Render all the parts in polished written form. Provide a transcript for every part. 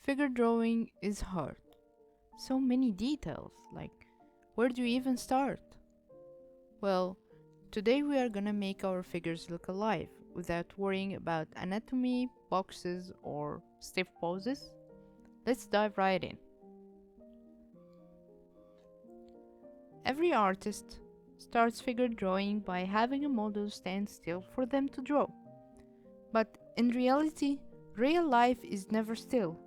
Figure drawing is hard. So many details, like where do you even start? Well, today we are gonna make our figures look alive without worrying about anatomy, boxes, or stiff poses. Let's dive right in. Every artist starts figure drawing by having a model stand still for them to draw. But in reality, real life is never still.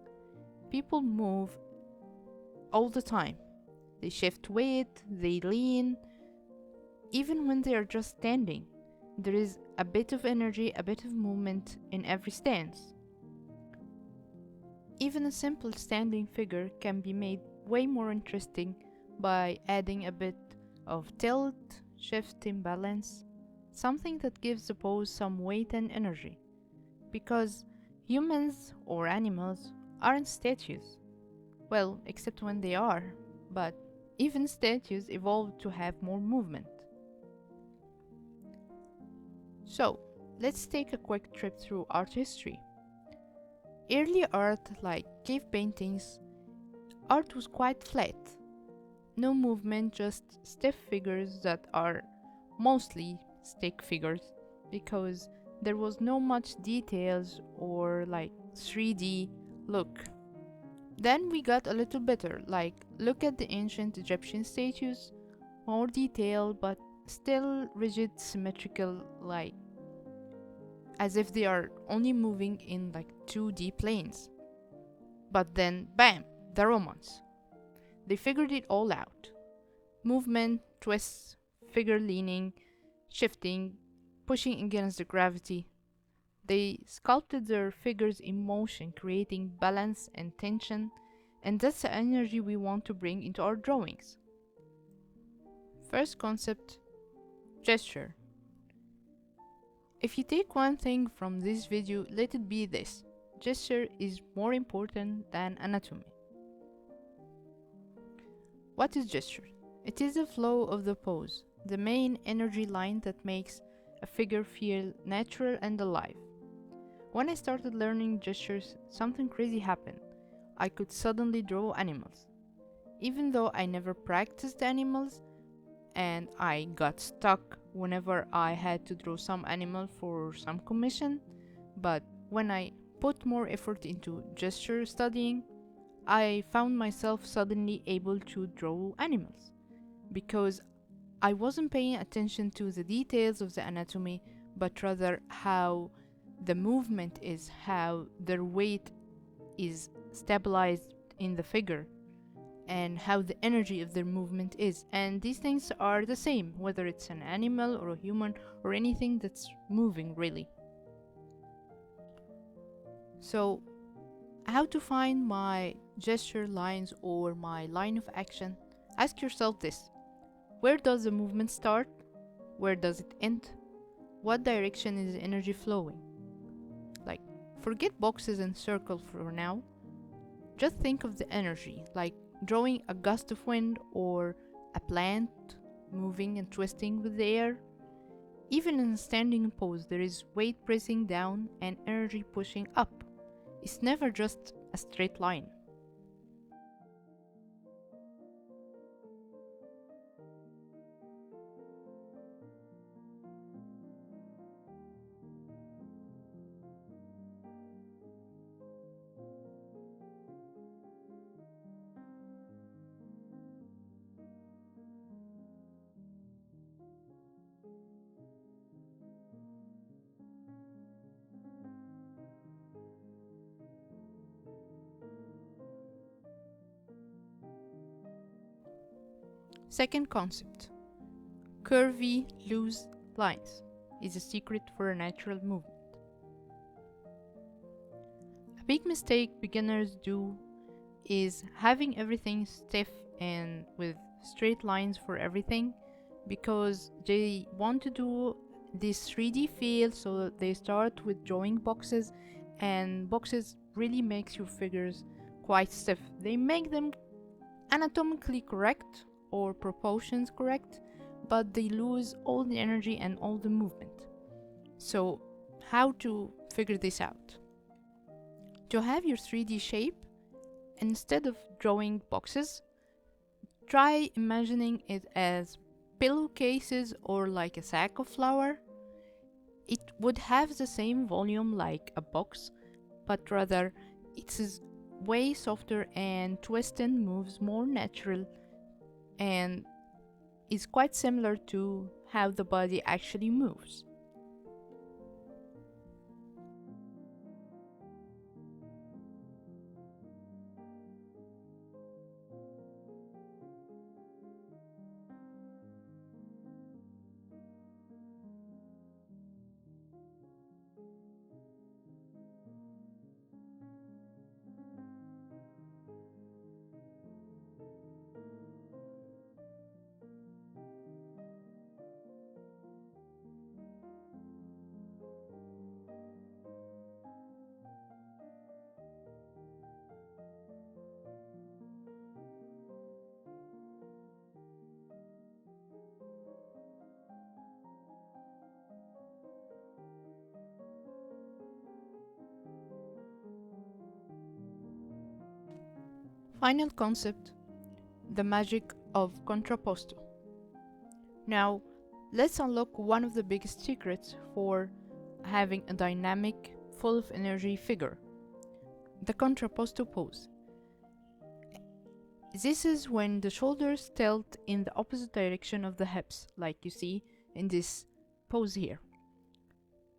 People move all the time. They shift weight, they lean, even when they are just standing. There is a bit of energy, a bit of movement in every stance. Even a simple standing figure can be made way more interesting by adding a bit of tilt, shift, imbalance, something that gives the pose some weight and energy. Because humans or animals aren't statues. Well, except when they are, but even statues evolved to have more movement. So, let's take a quick trip through art history. Early art, like cave paintings, art was quite flat. No movement, just stiff figures that are mostly stick figures because there was no much details or like 3D look. Then we got a little better, like look at the ancient Egyptian statues, more detail but still rigid, symmetrical, like as if they are only moving in like 2D planes. But then, bam, the Romans. They figured it all out. Movement, twists, figure leaning, shifting, pushing against the gravity. They sculpted their figures in motion, creating balance and tension, and that's the energy we want to bring into our drawings. First concept, gesture. If you take one thing from this video, let it be this. Gesture is more important than anatomy. What is gesture? It is the flow of the pose, the main energy line that makes a figure feel natural and alive. When I started learning gestures, something crazy happened. I could suddenly draw animals. Even though I never practiced animals, and I got stuck whenever I had to draw some animal for some commission, but when I put more effort into gesture studying, I found myself suddenly able to draw animals because I wasn't paying attention to the details of the anatomy, but rather how the movement is, how their weight is stabilized in the figure, and how the energy of their movement is. And these things are the same, whether it's an animal or a human or anything that's moving, really. So, how to find my gesture lines or my line of action? Ask yourself this. Where does the movement start? Where does it end? What direction is the energy flowing? Like, forget boxes and circles for now. Just think of the energy, like drawing a gust of wind or a plant moving and twisting with the air. Even in a standing pose, there is weight pressing down and energy pushing up. It's never just a straight line. Second concept, curvy, loose lines is a secret for a natural movement. A big mistake beginners do is having everything stiff and with straight lines for everything because they want to do this 3D feel, so they start with drawing boxes, and boxes really makes your figures quite stiff. They make them anatomically correct or proportions correct, but they lose all the energy and all the movement. So how to figure this out? To have your 3D shape, instead of drawing boxes, try imagining it as pillowcases or like a sack of flour. It would have the same volume like a box, but rather it is way softer and twists and moves more natural and is quite similar to how the body actually moves. Final concept, the magic of contrapposto. Now, let's unlock one of the biggest secrets for having a dynamic, full of energy figure, the contrapposto pose. This is when the shoulders tilt in the opposite direction of the hips, like you see in this pose here.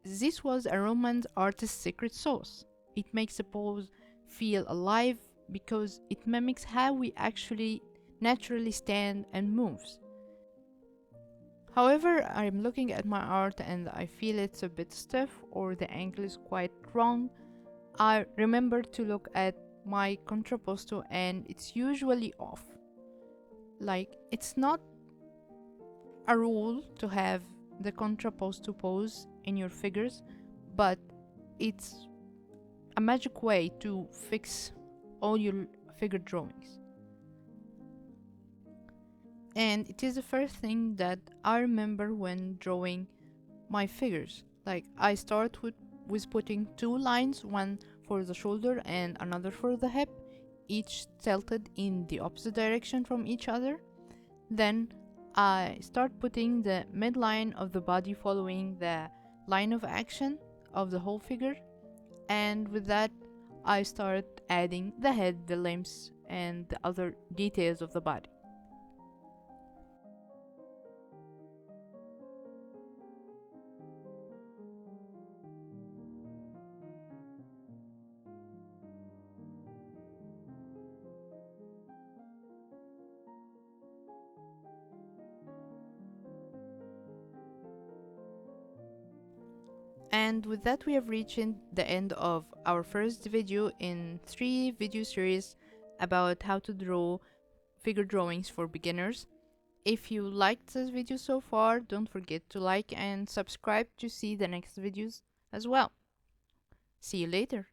This was a Roman artist's secret sauce. It makes the pose feel alive because it mimics how we actually naturally stand and moves. However, I'm looking at my art and I feel it's a bit stiff or the angle is quite wrong. I remember to look at my contrapposto and it's usually off. Like, it's not a rule to have the contrapposto pose in your figures, but it's a magic way to fix all your figure drawings. And it is the first thing that I remember when drawing my figures. Like, I start with putting two lines, one for the shoulder and another for the hip, each tilted in the opposite direction from each other. Then I start putting the midline of the body following the line of action of the whole figure, and with that I start adding the head, the limbs, and the other details of the body. And with that, we have reached the end of our first video in 3 video series about how to draw figure drawings for beginners. If you liked this video so far, don't forget to like and subscribe to see the next videos as well. See you later.